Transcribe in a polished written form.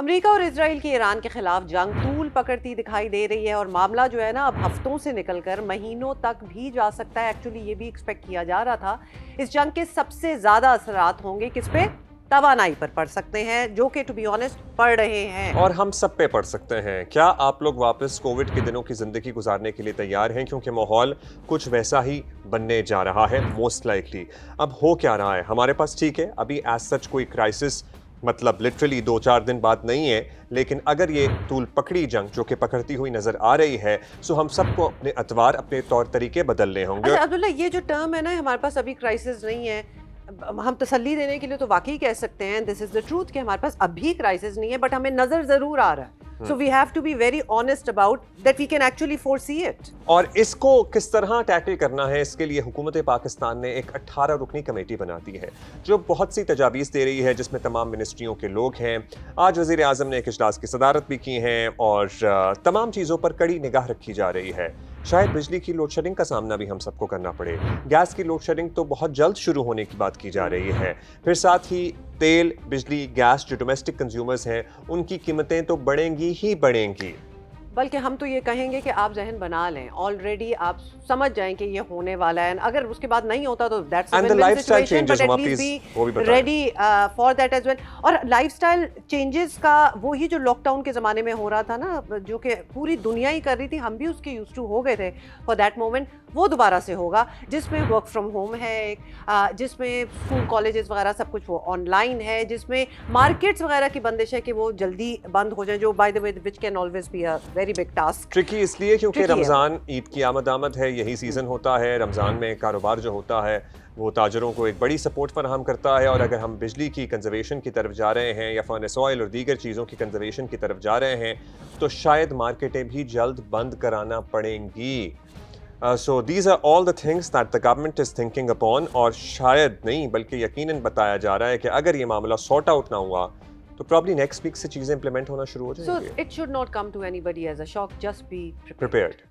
امریکہ اور اسرائیل کی ایران کے خلاف جنگ طول پکڑتی دکھائی دے رہی ہے اور معاملہ جو ہے نا اب ہفتوں سے نکل کر مہینوں تک بھی جا سکتا ہے. ایکچولی یہ بھی ایکسپیکٹ کیا جا رہا تھا. اس جنگ کے سب سے زیادہ اثرات ہوں گے کس پہ؟ توانائی پر پڑ سکتے ہیں، جو کہ ٹو بی آنیسٹ پڑ رہے ہیں اور ہم سب پہ پڑ سکتے ہیں. کیا آپ لوگ واپس کووڈ کے دنوں کی زندگی گزارنے کے لیے تیار ہیں؟ کیونکہ ماحول کچھ ویسا ہی بننے جا رہا ہے موسٹ لائکلی. اب ہو کیا رہا ہے ہمارے پاس؟ ٹھیک ہے ابھی ایز سچ کوئی کرائسس مطلب لٹرلی 2-4 دن بعد نہیں ہے، لیکن اگر یہ طول پکڑی جنگ جو کہ پکڑتی ہوئی نظر آ رہی ہے سو ہم سب کو اپنے اطوار اپنے طور طریقے بدلنے ہوں گے. اچھا عبداللہ، یہ جو ٹرم ہے نا ہمارے پاس ابھی کرائسس نہیں ہے، ہم تسلی دینے کے لیے تو واقعی کہہ سکتے ہیں دس از دا ٹروتھ کہ ہمارے پاس ابھی کرائسس نہیں ہے، بٹ ہمیں نظر ضرور آ رہا ہے. So we have to be very honest about that we can actually force it اٹ. اور اس کو کس طرح ٹیکل کرنا ہے اس کے لیے حکومت پاکستان نے ایک 18 رکنی کمیٹی بنا دی ہے جو بہت سی تجاویز دے رہی ہے، جس میں تمام منسٹریوں کے لوگ ہیں. آج وزیر اعظم نے ایک اجلاس کی صدارت بھی کی ہے اور تمام چیزوں پر کڑی نگاہ رکھی جا رہی ہے. شاید بجلی کی لوڈ شیڈنگ کا سامنا بھی ہم سب کو کرنا پڑے. گیس کی لوڈ شیڈنگ تو بہت جلد شروع ہونے کی بات کی جا رہی ہے. پھر ساتھ ہی تیل، بجلی، گیس جو ڈومیسٹک کنزیومرز ہیں ان کی قیمتیں تو بڑھیں گی ہی بڑھیں گی. بلکہ ہم تو یہ کہیں گے کہ آپ ذہن بنا لیں، آلریڈی آپ سمجھ جائیں کہ یہ ہونے والا ہے. اگر اس کے بعد نہیں ہوتا تو that's a one situation, but at least be ready for that as well. اور لائف سٹائل چینجز کا وہی جو لاک ڈاؤن کے زمانے میں ہو رہا تھا نا، جو کہ پوری دنیا ہی کر رہی تھی، ہم بھی اس کے یوز ٹو ہو گئے تھے فار دیٹ مومنٹ، وہ دوبارہ سے ہوگا جس میں ورک فرام ہوم ہے، جس میں اسکول کالجز وغیرہ سب کچھ وہ آن لائن ہے، جس میں مارکیٹس وغیرہ کی بندش ہے کہ وہ جلدی بند ہو جائیں، جو by the way which can always be a very big task. Turkey اس لیے کیونکہ رمضان عید کی آمد ہے، یہی سیزن ہوتا ہے. رمضان میں کاروبار جو ہوتا ہے وہ تاجروں کو ایک بڑی سپورٹ فراہم کرتا ہے. اور اگر ہم بجلی کی کنزرویشن کی طرف جا رہے ہیں یا فرنس آئل اور دیگر چیزوں کی کنزرویشن کی طرف جا رہے ہیں تو شاید مارکیٹیں بھی جلد بند کرانا پڑیں گی. So these are all the things that the government is thinking upon. اور شاید نہیں بلکہ یقیناً بتایا جا رہا ہے کہ اگر یہ معاملہ سارٹ آؤٹ نہ ہوا تو probably next week سے چیزیں implement ہونا شروع ہو جائیں گی. So it should not come to anybody as a shock, just be prepared.